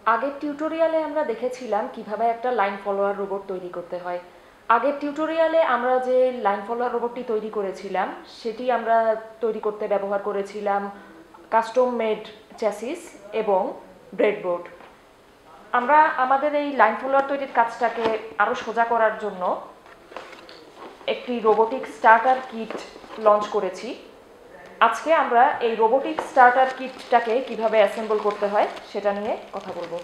আগের টিউটোরিয়ালে আমরা দেখেছিলাম কিভাবে একটা লাইন ফলোয়ার রোবট তৈরি করতে হয়। আগের টিউটোরিয়ালে আমরা যে লাইন ফলোয়ার রোবটটি তৈরি করেছিলাম সেটি আমরা তৈরি করতে ব্যবহার করেছিলাম কাস্টম মেড চ্যাসিস এবং ব্রেডবোর্ড। আমরা আমাদের এই লাইন ফলোয়ার তৈরির কাজটাকে আরও সোজা করার জন্য একটি রোবোটিক স্টার্টার কিট লঞ্চ করেছি। আজকে আমরা এই রোবোটিক স্টার্টার কিটটাকে কিভাবে অ্যাসেম্বল করতে হয় সেটা নিয়ে কথা বলবো।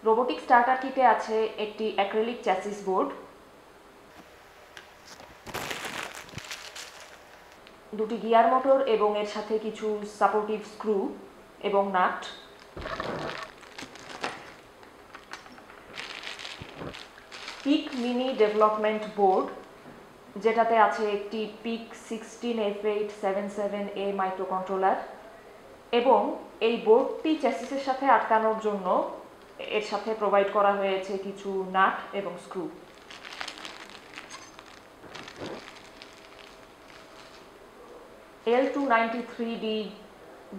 রোবোটিক স্টার্টার কিটে আছে একটি অ্যাক্রিলিক চ্যাসিস বোর্ড, দুটি গিয়ার মোটর এবং এর সাথে কিছু সাপোর্টিভ স্ক্রু এবং nut, PIC mini development board যেটাতে আছে একটি পিক 16F877A মাইক্রোকন্ট্রোলার, এবং এই বোর্ডটি চ্যাসিসের সাথে আটকানোর জন্য এর সাথে প্রোভাইড করা হয়েছে কিছু নাট এবং screw. L293D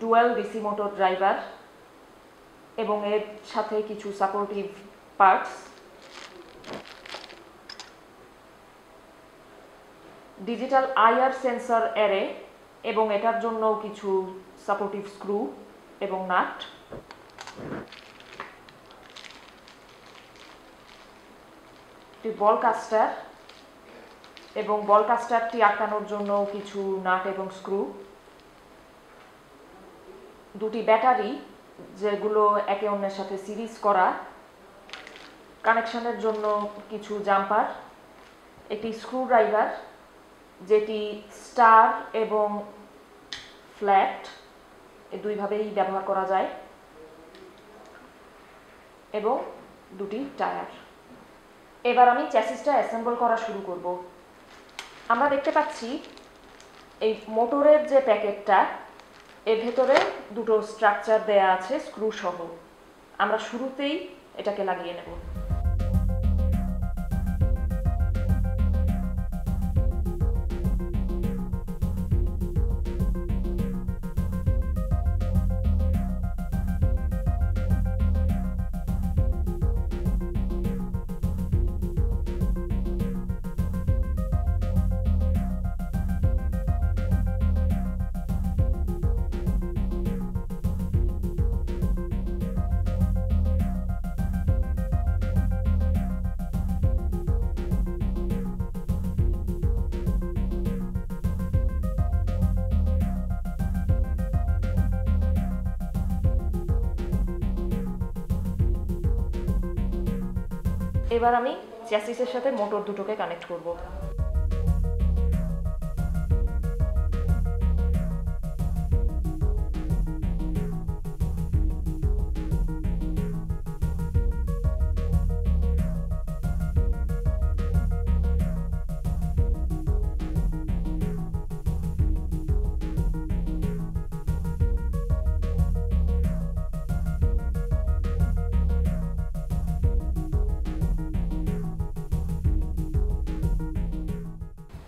dual DC motor driver এবং এর সাথে কিছু supportive parts, digital IR sensor array এবং এটার জন্য কিছু সাপোর্টিভ স্ক্রু এবং নাট, একটি বল কাস্টার এবং বল কাস্টারটি আটকানোর জন্য কিছু নাট এবং স্ক্রু, দুটি ব্যাটারি যেগুলো একে অন্যের সাথে সিরিজ করা, কানেকশনের জন্য কিছু জাম্পার, একটি স্ক্রুড্রাইভার যেটি স্টার এবং ফ্ল্যাট এই দুইভাবেই ব্যবহার করা যায়, এবং দুটি টায়ার। এবার আমি চ্যাসিসটা অ্যাসেম্বল করা শুরু করব। আমরা দেখতে পাচ্ছি এই মোটরের যে প্যাকেটটা এর ভেতরে দুটো স্ট্রাকচার দেয়া আছে স্ক্রু সহ। আমরা শুরুতেই এটাকে লাগিয়ে নেব। এবার আমি চ্যাসিসের সাথে মোটর দুটোকে কানেক্ট করব।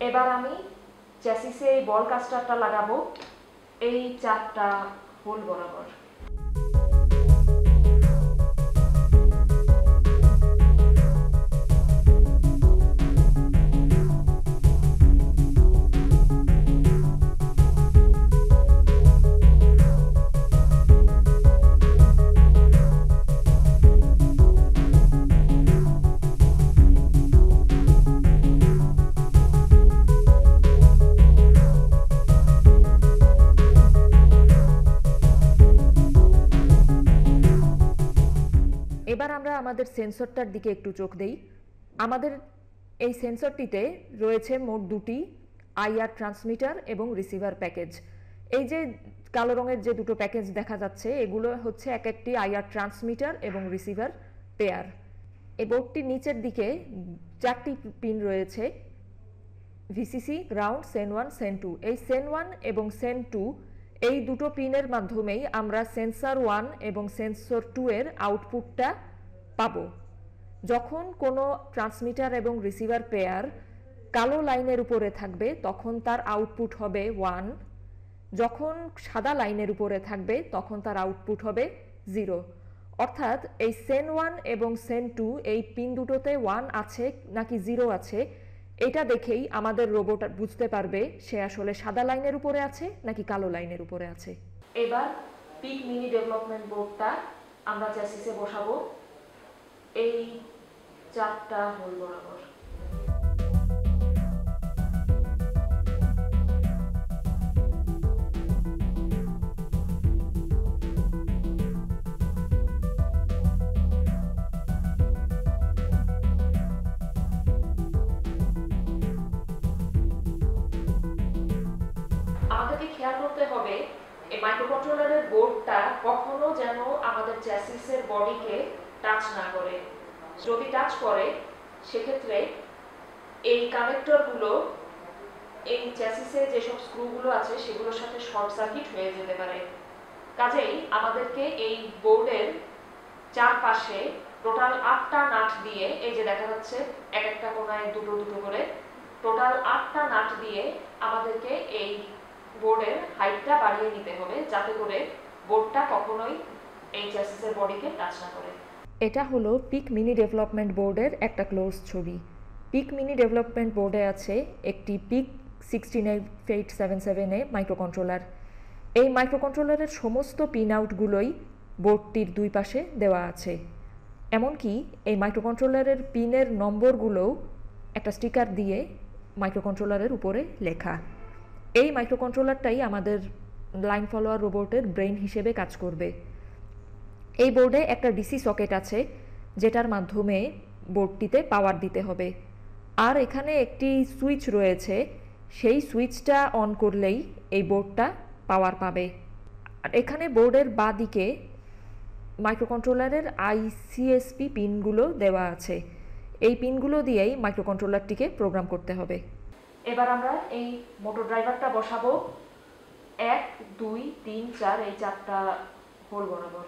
এবার আমি চ্যাসিসে এই বল কাস্টারটা লাগাবো এই চারটা হোল বরাবর। এবার আমরা আমাদের সেন্সরটার দিকে একটু চোখ দেই। আমাদের এই সেন্সরটিতে রয়েছে মোট দুটি আইআর ট্রান্সমিটার এবং রিসিভার প্যাকেজ। এই যে কালো রঙের যে দুটো প্যাকেজ দেখা যাচ্ছে এগুলো হচ্ছে এক একটি আইআর ট্রান্সমিটার এবং রিসিভার পেয়ার। এই বোর্ডটির নিচের দিকে চারটি পিন রয়েছে, ভিসিসি, গ্রাউন্ড, সেন 1, সেন 2। এই সেন 1 এবং সেন 2 এই দুটো পিনের মাধ্যমেই আমরা সেন্সর 1 এবং সেন্সর 2 এর আউটপুটটা পাবো। যখন কোনো ট্রান্সমিটার এবং রিসিভার পেয়ার কালো লাইনের উপরে থাকবে তখন তার আউটপুট হবে 1, যখন সাদা লাইনের উপরে থাকবে তখন তার আউটপুট হবে 0। অর্থাৎ এই সেন 1 এবং সেন 2 এই পিন দুটোতে 1 আছে নাকি 0 আছে এটা দেখেই আমাদের রোবট বুঝতে পারবে সে আসলে সাদা লাইনের উপরে আছে নাকি কালো লাইনের উপরে আছে। এবার পিক মিনি ডেভেলপমেন্ট বোর্ডটা আমরা চ্যাসিসে বসাবো এই 4টা হোল বরাবর। আমাদেরকে খেয়াল করতে হবে এই মাইক্রোকন্ট্রোলারের বোর্ডটা কখনো যেন আমাদের চ্যাসিসের বডিকে টাচ না করে। যদি টাচ করে সেক্ষেত্রে এই কানেক্টরগুলো এই চ্যাসিসে যেসব স্ক্রুগুলো আছে সেগুলোর সাথে শর্ট সার্কিট হয়ে যেতে পারে। কাজেই আমাদেরকে এই বোর্ডের চারপাশে টোটাল 8টা নাট দিয়ে, এই যে দেখা যাচ্ছে এক একটা কোণায় দুটো দুটো করে, টোটাল 8টা নাট দিয়ে আমাদেরকে এই বোর্ডের হাইটটা বাড়িয়ে নিতে হবে যাতে করে বোর্ডটা কখনোই এই চ্যাসিসের বডিকে টাচ না করে। এটা হলো পিক মিনি ডেভেলপমেন্ট বোর্ডের একটা ক্লোজ ছবি। পিক মিনি ডেভেলপমেন্ট বোর্ডে আছে একটি পিক 16877A মাইক্রোকন্ট্রোলার। এই মাইক্রোকন্ট্রোলারের সমস্ত পিন আউটগুলোই বোর্ডটির দুই পাশে দেওয়া আছে। এমনকি এই মাইক্রোকন্ট্রোলারের পিনের নম্বরগুলোও একটা স্টিকার দিয়ে মাইক্রোকন্ট্রোলারের উপরে লেখা। এই মাইক্রোকন্ট্রোলারটাই আমাদের লাইন ফলোয়ার রোবটের ব্রেইন হিসেবে কাজ করবে। এই বোর্ডে একটা ডিসি সকেট আছে যেটার মাধ্যমে বোর্ডটিতে পাওয়ার দিতে হবে, আর এখানে একটি সুইচ রয়েছে, সেই সুইচটা অন করলেই এই বোর্ডটা পাওয়ার পাবে। আর এখানে বোর্ডের বাঁ দিকে মাইক্রোকন্ট্রোলারের আইসিএসপি পিনগুলো দেওয়া আছে। এই পিনগুলো দিয়েই মাইক্রোকন্ট্রোলারটিকে প্রোগ্রাম করতে হবে। এবার আমরা এই মোটর ড্রাইভারটা বসাবো 1, 2, 3, 4 এই 4টা হোল বরাবর।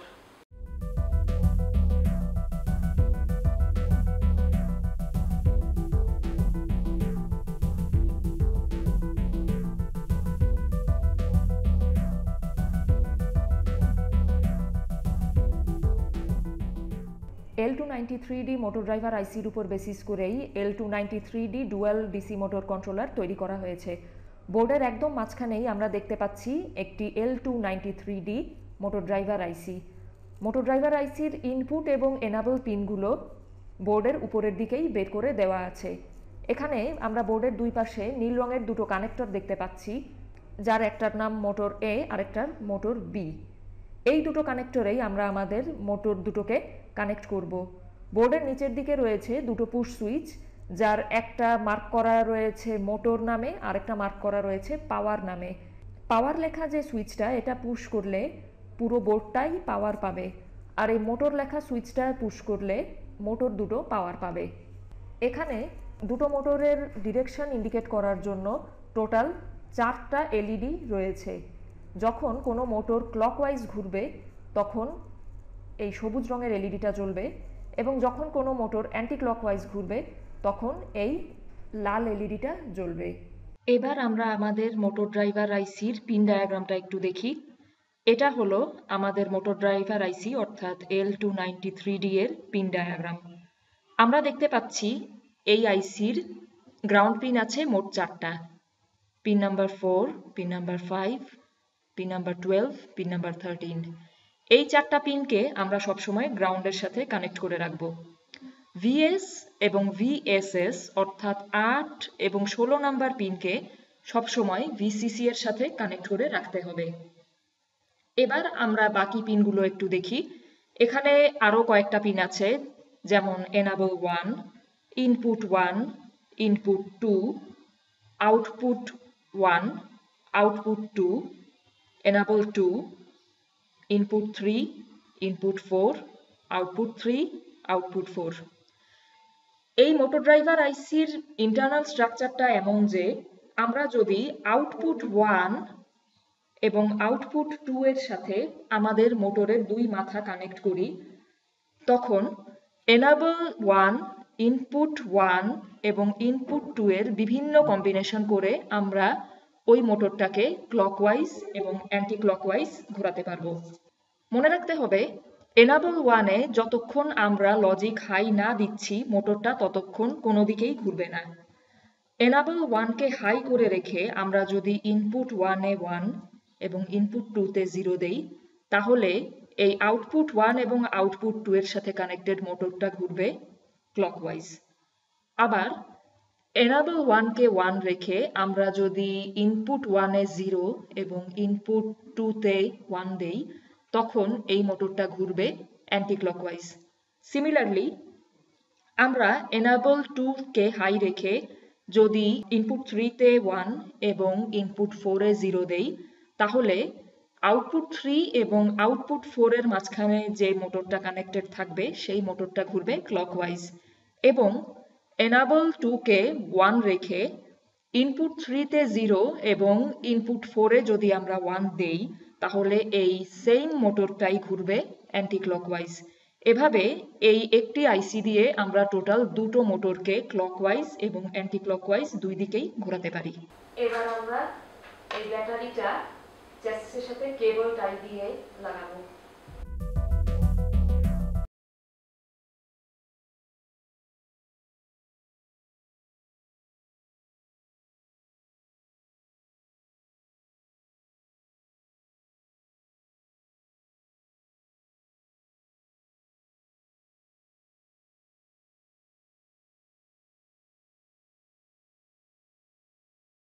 L293D মোটর ড্রাইভার আইসির উপর বেসিস করেই L293D dual DC motor controller তৈরি করা হয়েছে। বোর্ডের একদম মাঝখানেই আমরা দেখতে পাচ্ছি একটি L293D মোটর ড্রাইভার আইসি। মোটর ড্রাইভার আইসির ইনপুট এবং এনাবল পিনগুলো বোর্ডের উপরের দিকেই বের করে দেওয়া আছে। এখানে আমরা বোর্ডের দুই পাশে নীল রঙের দুটো কানেক্টর দেখতে পাচ্ছি, যার একটার নাম মোটর এ আর একটার মোটর বি। এই দুটো কানেক্টরেই আমরা আমাদের মোটর দুটোকে কানেক্ট করব। বোর্ডের নিচের দিকে রয়েছে দুটো পুশ সুইচ, যার একটা মার্ক করা রয়েছে মোটর নামে আর একটা মার্ক করা রয়েছে পাওয়ার নামে। পাওয়ার লেখা যে সুইচটা, এটা পুশ করলে পুরো বোর্ডটাই পাওয়ার পাবে, আর এই মোটর লেখা সুইচটা পুশ করলে মোটর দুটো পাওয়ার পাবে। এখানে দুটো মোটরের ডিরেকশন ইন্ডিকেট করার জন্য টোটাল 4টা এলইডি রয়েছে। যখন কোনো মোটর ক্লকওয়াইজ ঘুরবে তখন এই সবুজ রঙের এলইডিটা জ্বলবে, এবং যখন কোনো মোটর অ্যান্টি ক্লকওয়াইজ ঘুরবে তখন এই লাল এলইডিটা জ্বলবে। এবার আমরা আমাদের মোটর ড্রাইভার আইসির পিন ডায়াগ্রামটা একটু দেখি। এটা হলো আমাদের মোটর ড্রাইভার আইসি অর্থাৎ L293D এর পিন ডায়াগ্রাম। আমরা দেখতে পাচ্ছি এই আইসির গ্রাউন্ড পিন আছে মোট 4টা। Pin number 4, pin number 5, pin number 12, pin number 13। এই 4টা পিনকে আমরা সবসময় গ্রাউন্ডের সাথে কানেক্ট করে রাখব। ভিএস এবং ভিএসএস অর্থাৎ 8 এবং 16 নাম্বার পিনকে সবসময় ভিসিসি এর সাথে কানেক্ট করে রাখতে হবে। এবার আমরা বাকি পিনগুলো একটু দেখি। এখানে আরো কয়েকটা পিন আছে, যেমন enable 1, input 1, input 2, output 1, output 2, enable 2, input 3, input 4, output 3, output 4। এই মোটর ড্রাইভার আইসির ইন্টারনাল স্ট্রাকচারটা এমন যে আমরা যদি আউটপুট 1 এবং আউটপুট 2 এর সাথে আমাদের মোটরের দুই মাথা কানেক্ট করি, তখন enable 1, ইনপুট 1 এবং ইনপুট 2 এর বিভিন্ন কম্বিনেশন করে আমরা ওই মোটরটাকে ক্লকওয়াইজ এবং অ্যান্টি ক্লকওয়াইজ ঘোরাতে পারবো। মনে রাখতে হবে এনাবল 1-এ যতক্ষণ আমরা লজিক হাই না দিচ্ছি মোটরটা ততক্ষণ কোনো দিকেই ঘুরবে না। এনাবল 1-কে হাই করে রেখে আমরা যদি ইনপুট 1-এ 1 এবং ইনপুট 2-তে 0 দেই, তাহলে এই আউটপুট 1 এবং আউটপুট 2 এর সাথে কানেক্টেড মোটরটা ঘুরবে ক্লকওয়াইজ। আবার এনাবল 1-কে 1 রেখে আমরা যদি ইনপুট 1-এ 0 এবং ইনপুট 2-তে 1 দেই, তখন এই মোটরটা ঘুরবে অ্যান্টি ক্লকওয়াইজ। সিমিলারলি আমরা এনাবল 2-কে হাই রেখে যদি ইনপুট 3-তে 1 এবং ইনপুট 4-এ 0 দেই, তাহলে আউটপুট 3 এবং আউটপুট 4 এর মাঝখানে যে মোটরটা কানেক্টেড থাকবে সেই মোটরটা ঘুরবে ক্লকওয়াইজ। এবং এনাবল 2-কে 1 রেখে ইনপুট 3-তে 0 এবং ইনপুট 4-এ যদি আমরা 1 দেই, তাহলে এই সেম মোটরটাই ঘুরবে অ্যান্টি ক্লকওয়াইজ। এভাবে এই একটি আইসি দিয়ে আমরা টোটাল দুটো মোটরকে ক্লকওয়াইজ এবং অ্যান্টি ক্লকওয়াইজ দুই দিকেই ঘোরাতে পারি। এবার আমরা এই ব্যাটারিটা চ্যাসিসের সাথে কেবল টাই দিয়ে লাগাবো।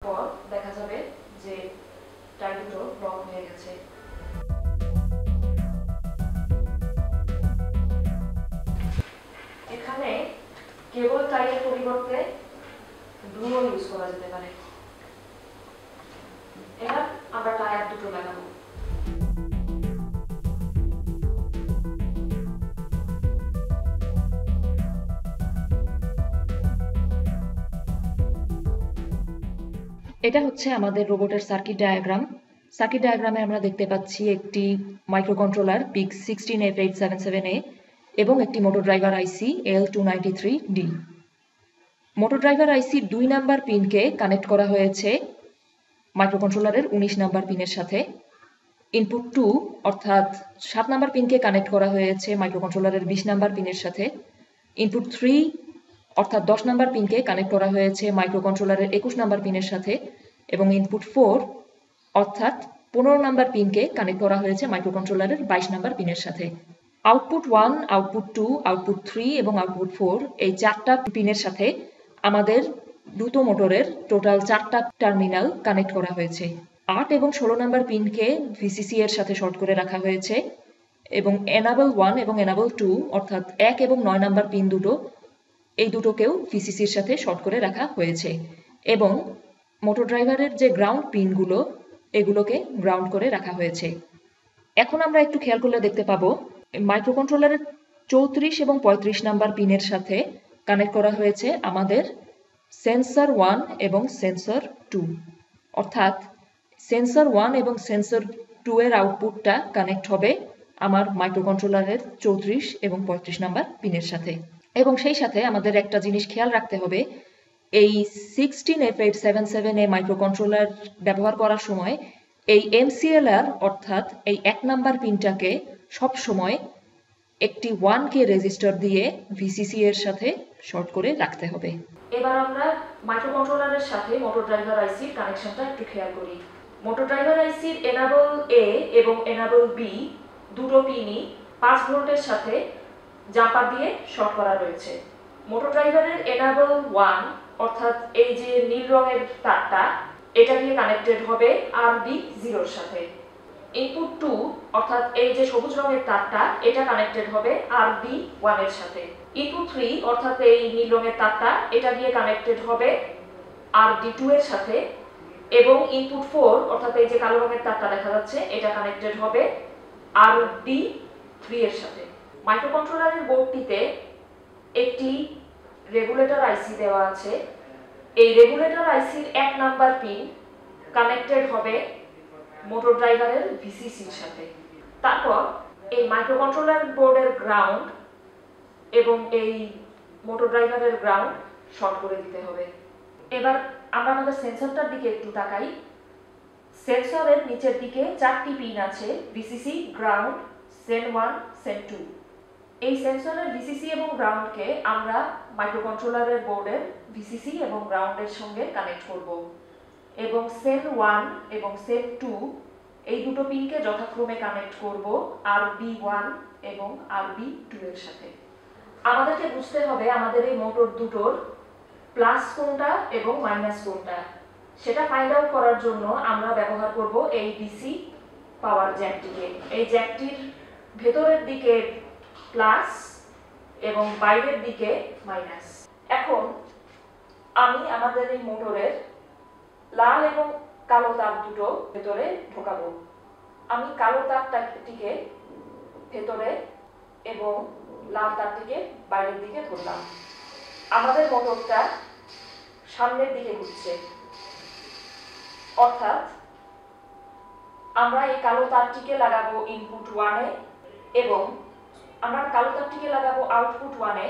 পর দেখা যাবে যে টাই দুটো লক হয়ে গেছে। এখানে কেবল টাইয়ের পরিবর্তে গ্লুও ইউজ করা যেতে পারে। এবার আমরা টায়ার দুটো লাগাবো। এটা হচ্ছে আমাদের রোবটের সার্কিট ডায়াগ্রাম। সার্কিট ডায়াগ্রামে আমরা দেখতে পাচ্ছি একটি মাইক্রোকন্ট্রোলার PIC 16F877A এবং একটি motor driver IC L293D। Motor driver আইসির 2 নাম্বার পিনকে কানেক্ট করা হয়েছে মাইক্রোকন্ট্রোলারের 19 নাম্বার পিনের সাথে। ইনপুট 2 অর্থাৎ 7 নাম্বার পিনকে কানেক্ট করা হয়েছে মাইক্রোকন্ট্রোলারের 20 নাম্বার পিনের সাথে। ইনপুট 3 অর্থাৎ 10 নাম্বার পিনকে কানেক্ট করা হয়েছে মাইক্রোকন্ট্রোলারের 21 নাম্বার পিনের সাথে এবং ইনপুট 4 অর্থাৎ 15 নাম্বার পিনকে কানেক্ট করা হয়েছে মাইক্রোকন্ট্রোলারের 22 নাম্বার পিনের সাথে। আউটপুট 1, আউটপুট 2, আউটপুট 3 এবং আউটপুট 4 এই 4টা পিনের সাথে আমাদের দুটো মোটরের টোটাল 4টা টার্মিনাল কানেক্ট করা হয়েছে। 8 এবং 16 নাম্বার পিনকে VCC এর সাথে শর্ট করে রাখা হয়েছে এবং এনাবল 1 এবং এনাবল 2 অর্থাৎ 1 এবং 9 নাম্বার পিন দুটো এই দুটোকেও VCCর সাথে শর্ট করে রাখা হয়েছে এবং মোটর ড্রাইভারের যে গ্রাউন্ড পিনগুলো এগুলোকে গ্রাউন্ড করে রাখা হয়েছে। এখন আমরা একটু খেয়াল করলে দেখতে পাবো মাইক্রোকন্ট্রোলারের 34 এবং 35 নাম্বার পিনের সাথে কানেক্ট করা হয়েছে আমাদের সেন্সর 1 এবং সেন্সর 2, অর্থাৎ সেন্সর 1 এবং সেন্সর 2 এর আউটপুটটা কানেক্ট হবে আমার মাইক্রোকন্ট্রোলারের 34 এবং 35 নাম্বার পিনের সাথে। এবং সেই সাথে আমাদের একটা জিনিস খেয়াল রাখতে হবে, এই 16F877A মাইক্রোকন্ট্রোলার ব্যবহার করার সময় এই MCLR অর্থাৎ এই 1 নাম্বার পিনটাকে সব সময় একটি 1K রেজিস্টার দিয়ে VCC এর সাথে শর্ট করে রাখতে হবে। এবার আমরা মাইক্রোকন্ট্রোলারের সাথে মোটর ড্রাইভার আইসির কানেকশনটা একটু খেয়াল করি। মোটর ড্রাইভার আইসির এনাবল A এবং এনাবল B দুটো পিনই 5 ভোল্টের সাথে জাম্পার দিয়ে শর্ট করা রয়েছে। মোটর ড্রাইভারের এনাবল 1 অর্থাৎ এই যে নীল রঙের তারটা এটা দিয়ে কানেক্টেড হবে RD0 এর সাথে। ইনপুট 2 অর্থাৎ এই যে সবুজ রঙের তারটা এটা কানেক্টেড হবে RD1 এর সাথে। ইনপুট 3 অর্থাৎ এই নীল রঙের তারটা এটা দিয়ে কানেক্টেড হবে RD2 এর সাথে এবং ইনপুট 4 অর্থাৎ এই যে কালো রঙের তারটা দেখা যাচ্ছে এটা কানেক্টেড হবে RD3 এর সাথে। মাইক্রোকন্ট্রোলারের বোর্ডটিতে একটি রেগুলেটর আইসি দেওয়া আছে। এই রেগুলেটর আইসির 1 নাম্বার পিন কানেক্টেড হবে মোটর ড্রাইভারের VCCর সাথে। তারপর এই মাইক্রোকন্ট্রোলার বোর্ডের গ্রাউন্ড এবং এই মোটর ড্রাইভারের গ্রাউন্ড শর্ট করে দিতে হবে। এবার আমরা আমাদের সেন্সরটার দিকে একটু তাকাই। সেন্সরের নিচের দিকে 4টি পিন আছে, VCC, গ্রাউন্ড, সেন 1, সেন 2। এই সেন্সরের ভিসিসি এবং গ্রাউন্ডকে আমরা মাইক্রোকন্ট্রোলারের বোর্ডের ভিসিসি এবং গ্রাউন্ডের সঙ্গে কানেক্ট করব এবং সেন 1 এবং সেন 2 এই দুটো পিনকে যথাক্রমে কানেক্ট করব RB1 এবং RB2 এর সাথে। আমাদেরকে বুঝতে হবে আমাদের এই মোটর দুটোর প্লাস কোনটা এবং মাইনাস কোনটা, সেটা ফাইন্ড আউট করার জন্য আমরা ব্যবহার করব এই ডিসি পাওয়ার জ্যাকটিকে। এই জ্যাকটির ভেতরের দিকে প্লাস এবং বাইরের দিকে মাইনাস। এখন আমি আমাদের এই মোটরের লাল এবং কালো তার দুটো ভেতরে ঢোকাবো। আমি কালো তারটিকে ভেতরে এবং লাল তারটিকে বাইরের দিকে ধরলাম। আমাদের মোটরটা সামনের দিকে ঘুরছে, অর্থাৎ আমরা এই কালো তারটিকে লাগাবো ইনপুট 1 এ এবং আমরা কালো তারটিকে লাগাবো আউটপুট 1 এ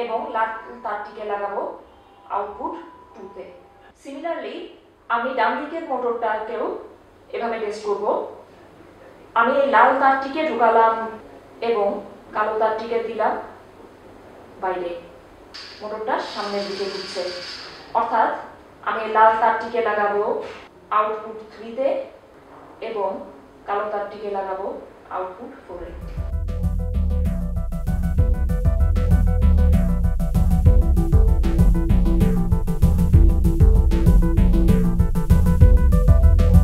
এবং লাল তারটিকে লাগাবো আউটপুট 2 তে। সিমিলারলি আমি ডান দিকের মোটরটাকেও এভাবে টেস্ট করব। আমি এই লাল তারটিকে ঢোকালাম এবং কালো তারটিকে দিলাম বাইরে। মোটরটা সামনের দিকে ঘুরছে, অর্থাৎ আমি লাল তারটিকে লাগাবো আউটপুট 3 তে এবং কালো তারটিকে লাগাবো আউটপুট 4 এ।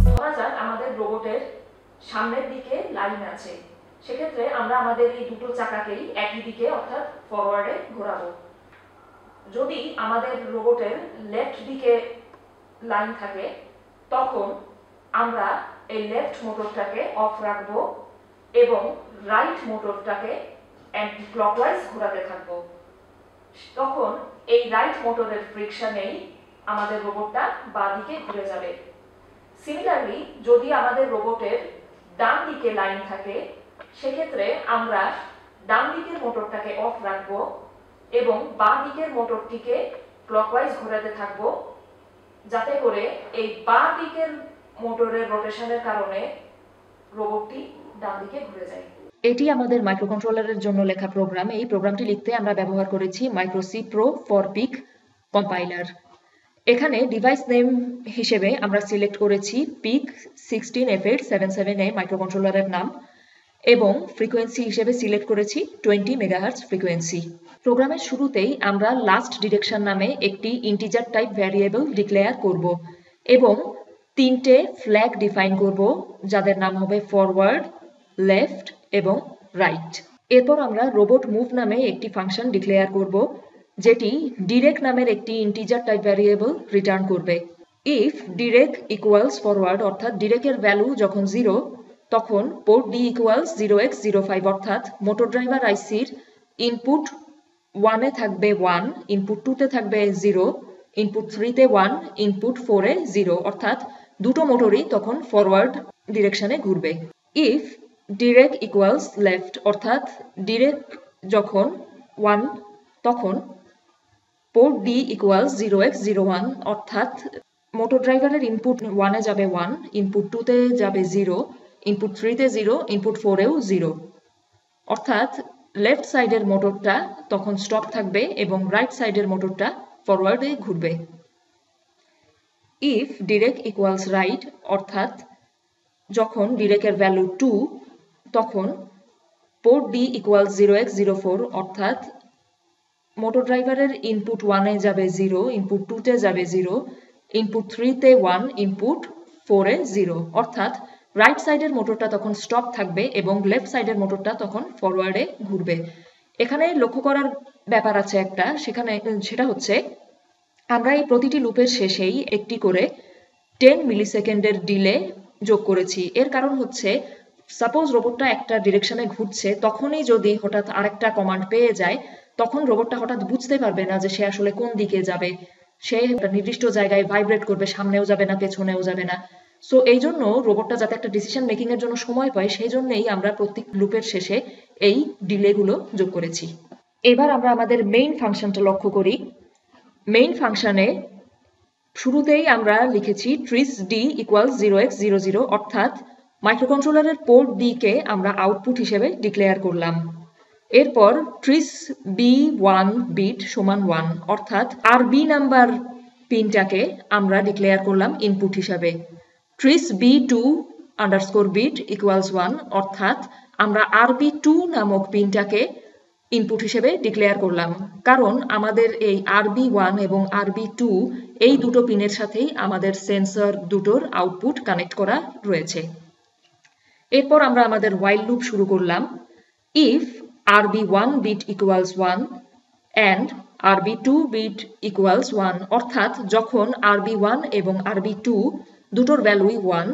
ধরা যাক আমাদের রোবটের সামনের দিকে লাইন আছে, সেক্ষেত্রে আমরা আমাদের এই দুটো চাকাকেই একই দিকে অর্থাৎ ফরওয়ার্ডে ঘোরাবো। যদি আমাদের রোবটের লেফট দিকে লাইন থাকে তখন আমরা এই লেফট মোটরটাকে অফ রাখবো এবং রাইট মোটরটাকে অ্যান্টি ক্লকওয়াইজ ঘোরাতে থাকবো। তখন এই রাইট মোটরের ফ্রিকশনেই আমাদের রোবটটা বাঁ দিকে ঘুরে যাবে। সিমিলারলি যদি আমাদের রোবটের ডান দিকে লাইন থাকে সেক্ষেত্রে আমরা ডান দিকের মোটরটাকে অফ রাখবো এবং বাঁ দিকের মোটরটিকে ক্লকওয়াইজ ঘোরাতে থাকবো, যাতে করে এই বাঁ দিকের মোটরের রোটেশনের কারণে রোবটটি ডান দিকে ঘুরে যায়। এটি আমাদের মাইক্রোকন্ট্রোলারের জন্য লেখা প্রোগ্রাম। এই প্রোগ্রামটি লিখতে আমরা ব্যবহার করেছি micro C pro for PIC compiler. এখানে ডিভাইস নেম হিসেবে আমরা সিলেক্ট করেছি পিক 16F877A মাইক্রোকন্ট্রোলারের নাম এবং ফ্রিকোয়েন্সি হিসেবে সিলেক্ট করেছি 20 মেগাহার্টজ ফ্রিকোয়েন্সি। প্রোগ্রামের শুরুতেই আমরা লাস্ট ডিরেকশন নামে একটি ইন্টিজার টাইপ ভ্যারিয়েবল ডিক্লেয়ার করব এবং তিনটে ফ্ল্যাগ ডিফাইন করব যাদের নাম হবে ফরওয়ার্ড, লেফট এবং রাইট। এরপর আমরা রোবট মুভ নামে একটি ফাংশন ডিক্লেয়ার করব যেটি ডিরেক্ট নামের একটি ইন্টিজার টাইপ ভ্যারিয়েবল রিটার্ন করবে। ইফ ডিরেক্ট ইকুয়ালস ফরওয়ার্ড অর্থাৎ ডিরেক্টের ভ্যালু যখন 0 তখন পোর্ট ডি ইকুয়ালস 0x05 অর্থাৎ মোটর ড্রাইভার আইসির ইনপুট 1 এ থাকবে 1, ইনপুট 2 তে থাকবে 0, ইনপুট 3 তে 1, ইনপুট 4 এ 0 অর্থাৎ দুটো মোটরই তখন ফরওয়ার্ড ডিরেকশনে ঘুরবে। ইফ ডিরেক্ট ইকুয়ালস লেফট অর্থাৎ ডিরেক্ট যখন 1 তখন পোর্ট ডি ইকুয়ালস 0x01 অর্থাৎ মোটর ড্রাইভারের ইনপুট 1 এ যাবে 1, ইনপুট 2 তে যাবে 0, ইনপুট 3 তে 0, ইনপুট 4 এও 0 অর্থাৎ লেফট সাইডের মোটরটা তখন স্টপ থাকবে এবং রাইট সাইডের মোটরটা ফরওয়ার্ডে ঘুরবে। ইফ ডিরেক্ট ইকুয়ালস রাইট অর্থাৎ যখন ডিরেক্টের ভ্যালু 2 তখন পোর্ট ডি ইকুয়ালস 0x04 অর্থাৎ মোটর ড্রাইভারের ইনপুট 1 এ যাবে 0, ইনপুট 2 তে যাবে 0, ইনপুট 3 তে 1, ইনপুট 4 এ 0 অর্থাৎ রাইট সাইডের মোটরটা তখন স্টপ থাকবে এবং লেফট সাইডের মোটরটা তখন ফরওয়ার্ডে ঘুরবে। এখানে লক্ষ্য করার ব্যাপার আছে একটা, সেটা হচ্ছে আমরা এই প্রতিটি লুপের শেষেই একটি করে 10 মিলিসেকেন্ডের ডিলে যোগ করেছি। এর কারণ হচ্ছে সাপোজ রোবটটা একটা ডিরেকশনে ঘুরছে, তখনই যদি হঠাৎ আরেকটা কমান্ড পেয়ে যায় তখন রোবটটা হঠাৎ বুঝতে পারবে না যে সে আসলে কোন দিকে যাবে। সে একটা নির্দিষ্ট জায়গায় ভাইব্রেট করবে, সামনেও যাবে না পেছনেও যাবে না। সো এই জন্য রোবটটা যাতে একটা ডিসিশন মেকিং এর জন্য সময় পায় সেই জন্যই আমরা প্রত্যেক লুপের শেষে এই ডিলেগুলো যোগ করেছি। এবার আমরা আমাদের মেইন ফাংশনটা লক্ষ্য করি। মেইন ফাংশনে শুরুতেই আমরা লিখেছি ট্রিস ডি ইকুয়ালস 0x00 অর্থাৎ মাইক্রোকন্ট্রোলারের পোর্ট ডি কে আমরা আউটপুট হিসেবে ডিক্লেয়ার করলাম। এরপর ট্রিস B1 বিট সমান 1, অর্থাৎ RB নাম্বার পিনটাকে আমরা ডিক্লেয়ার করলাম ইনপুট হিসাবে। Trees B2 underscore bit equals 1, অর্থাৎ আমরা RB2 নামক পিনটাকে ইনপুট হিসেবে ডিক্লেয়ার করলাম, কারণ আমাদের এই RB1 এবং RB2 এই দুটো পিনের সাথেই আমাদের সেন্সর দুটোর আউটপুট কানেক্ট করা রয়েছে। এরপর আমরা আমাদের while লুপ শুরু করলাম। if RB1 bit equals 1 and RB2 bit equals 1, অর্থাৎ যখন RB1 এবং RB2 দুটোর ভ্যালুই 1,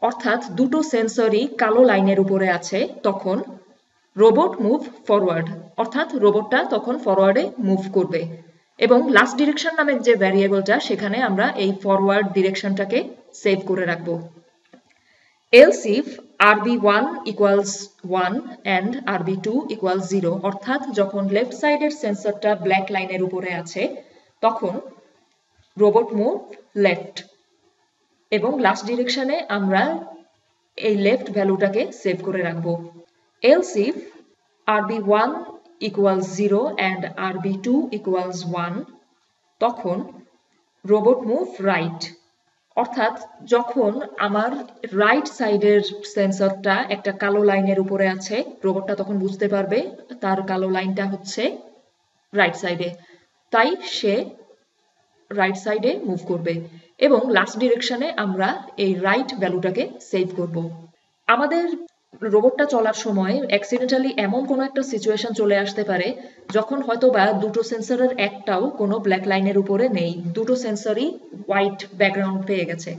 অর্থাৎ দুটো সেন্সরই কালো লাইনের উপরে আছে, তখন রোবট মুভ ফরওয়ার্ড, অর্থাৎ রোবটটা তখন ফরওয়ার্ডে মুভ করবে। এবং লাস্ট ডিরেকশন নামের যে ভ্যারিয়েবলটা, সেখানে আমরা এই ফরওয়ার্ড ডিরেকশনটাকে সেভ করে রাখবো। else if RB1 equals 1 and RB2 equals 0, অর্থাৎ যখন লেফট সাইডের সেন্সরটা ব্ল্যাক লাইনের উপরে আছে, তখন রোবট মুভ লেফট, এবং লাস্ট ডিরেকশনে আমরা এই লেফট ভ্যালুটাকে সেভ করে রাখবো। else if RB1 equals 0 and RB2 equals 1, তখন রোবট মুভ রাইট, অর্থাৎ যখন আমার রাইট সাইডের সেন্সরটা একটা কালো লাইনের উপরে আছে, রোবটটা তখন বুঝতে পারবে তার কালো লাইনটা হচ্ছে রাইট সাইডে, তাই সে রাইট সাইডে মুভ করবে, এবং লাস্ট ডিরেকশনে আমরা এই রাইট ভ্যালুটাকে সেভ করব। আমাদের রোবটটা চলার সময় অ্যাক্সিডেন্টালি এমন কোনো একটা সিচুয়েশন চলে আসতে পারে যখন হয়তো বা দুটো সেন্সরের একটাও কোনো ব্ল্যাক লাইনের উপরে নেই, দুটো সেন্সরই হোয়াইট ব্যাকগ্রাউন্ড পেয়ে গেছে।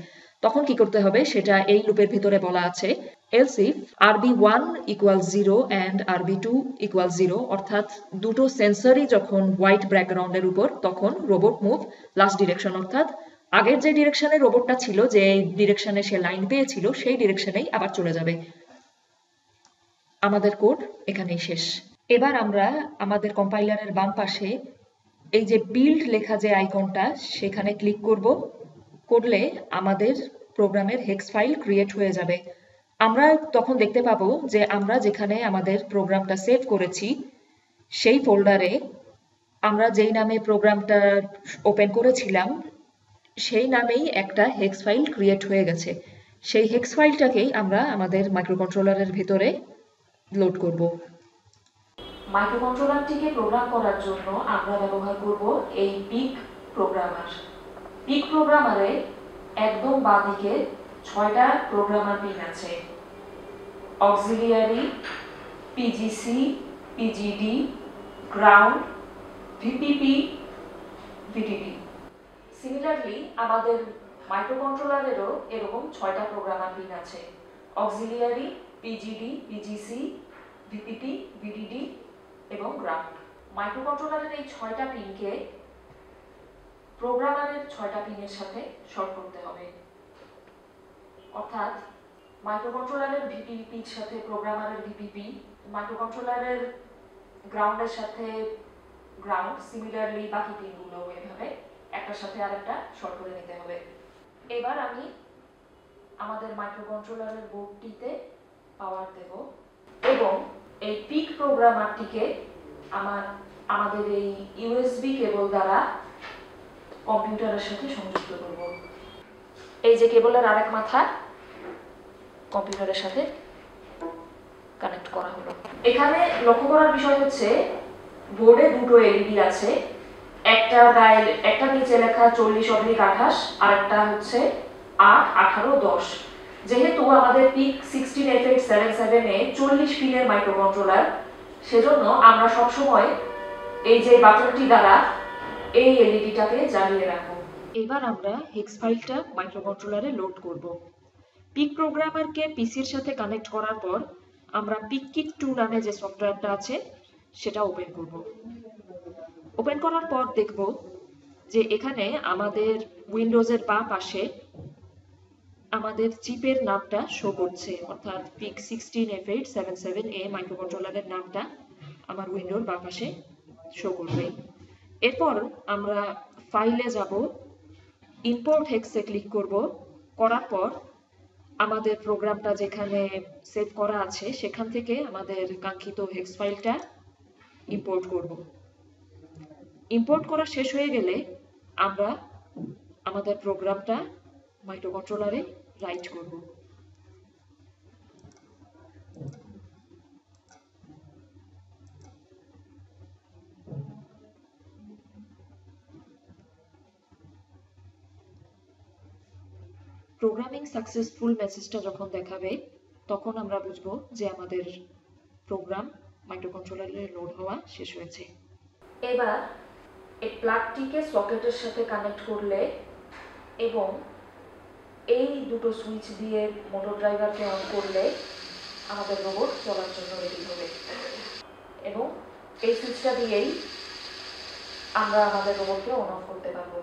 তখন কি করতে হবে সেটা এই লুপের ভিতরে বলা আছে। else if RB1 equals 0 and RB2 equals 0, অর্থাৎ দুটো সেন্সরই যখন হোয়াইট ব্যাকগ্রাউন্ডের উপর, তখন রোবট মুভ লাস্ট ডিরেকশন, অর্থাৎ আগের যে ডিরেকশনে রোবটটা ছিল, যে ডিরেকশনে সে লাইন পেয়েছিল, সেই ডিরেকশনেই আবার চলে যাবে। আমাদের কোড এখানেই শেষ। এবার আমরা আমাদের কম্পাইলারের বাম পাশে এই যে বিল্ড লেখা যে আইকনটা, সেখানে ক্লিক করব। করলে আমাদের প্রোগ্রামের হেক্স ফাইল ক্রিয়েট হয়ে যাবে। আমরা তখন দেখতে পাবো যে আমরা যেখানে আমাদের প্রোগ্রামটা সেভ করেছি, সেই ফোল্ডারে আমরা যেই নামে প্রোগ্রামটা ওপেন করেছিলাম, সেই নামেই একটা হেক্স ফাইল ক্রিয়েট হয়ে গেছে। সেই হেক্স ফাইলটাকেই আমরা আমাদের মাইক্রোকন্ট্রোলারের ভিতরে লোড করব। মাইক্রোকন্ট্রোলারটিকে প্রোগ্রাম করার জন্য আমরা ব্যবহার করব এই পিক প্রোগ্রামার। পিক প্রোগ্রামারে একদম বাঁ দিকে 6টা প্রোগ্রামার পিন আছে: auxiliary, PGC, PGD, ground, VPP, VDD. Similarly আমাদের মাইক্রোকন্ট্রোলারেরও এরকম 6টা প্রোগ্রামার পিন আছে: auxiliary, PGD, PGC, VPP, VDD এবং গ্রাউন্ড। মাইক্রোকন্ট্রোলারের এই 6টা পিনকে প্রোগ্রামারের 6টা পিনের সাথে শর্ট করতে হবে, অর্থাৎ মাইক্রোকন্ট্রোলারের ভিপিপির সাথে প্রোগ্রামারের ভিপিপি, মাইক্রোকন্ট্রোলারের গ্রাউন্ডের সাথে গ্রাউন্ড, সিমিলারলি বাকি পিনগুলো এভাবে একটার সাথে আরেকটা শর্ট করে নিতে হবে। এবার আমি আমাদের মাইক্রোকন্ট্রোলারের বোর্ডটিতে পাওয়ার দেব এবং এই পিক প্রোগ্রামারটিকে আমাদের এই ইউএসবি কেবল দ্বারা কম্পিউটারের সাথে সংযুক্ত করব। এই যে কেবলের আরেক মাথা কম্পিউটারের সাথে কানেক্ট করা হলো। এখানে লক্ষ্য করার বিষয় হচ্ছে বোর্ডে দুটো এলইডি আছে, একটা গায়ে একটা নিচে লেখা 40/28 আর একটা হচ্ছে 8, 18, 10। যেহেতু আমাদের পিক 16F877 এ 40 পিনের মাইক্রোকন্ট্রোলার, সেজন্য আমরা সবসময় এই যে বাটনটি দ্বারা এই এলইডিটাকে জ্বালিয়ে রাখবো। এবার আমরা হেক্স ফাইলটা মাইক্রোকন্ট্রোলারে লোড করব। পিক প্রোগ্রামারকে পিসির সাথে কানেক্ট করার পর আমরা পিককিট 2 নামে যে সফটওয়্যারটা আছে সেটা ওপেন করব। ওপেন করার পর দেখব যে এখানে আমাদের উইন্ডোজের বাম পাশে আমাদের চিপের নামটা শো করছে, অর্থাৎ পিক 16F877A মাইক্রোকন্ট্রোলারের নামটা আমার উইন্ডোর বাম পাশে শো করবে। এরপর আমরা ফাইলে যাব, ইম্পোর্ট হেক্সে ক্লিক করব। করার পর আমাদের প্রোগ্রামটা যেখানে সেভ করা আছে সেখান থেকে আমাদের কাঙ্ক্ষিত হেক্স ফাইলটা ইম্পোর্ট করব। ইম্পোর্ট করা শেষ হয়ে গেলে আমরা আমাদের প্রোগ্রামটা মাইক্রোকন্ট্রোলারে রাইট করব। প্রোগ্রামিং সাকসেসফুল মেসেজটা যখন দেখাবে তখন আমরা বুঝবো যে আমাদের প্রোগ্রাম মাইক্রোকন্ট্রোলারে লোড হওয়া শেষ হয়েছে। এবার এই প্লাগটিকে সকেটের সাথে কানেক্ট করলে এবং এই দুটো সুইচ দিয়ে মোটর ড্রাইভারকে অন করলে আমাদের রোবট চলার জন্য রেডি হবে এবং এই সুইচটা দিয়েই আমরা আমাদের রোবটকে অন অফ করতে পারবো।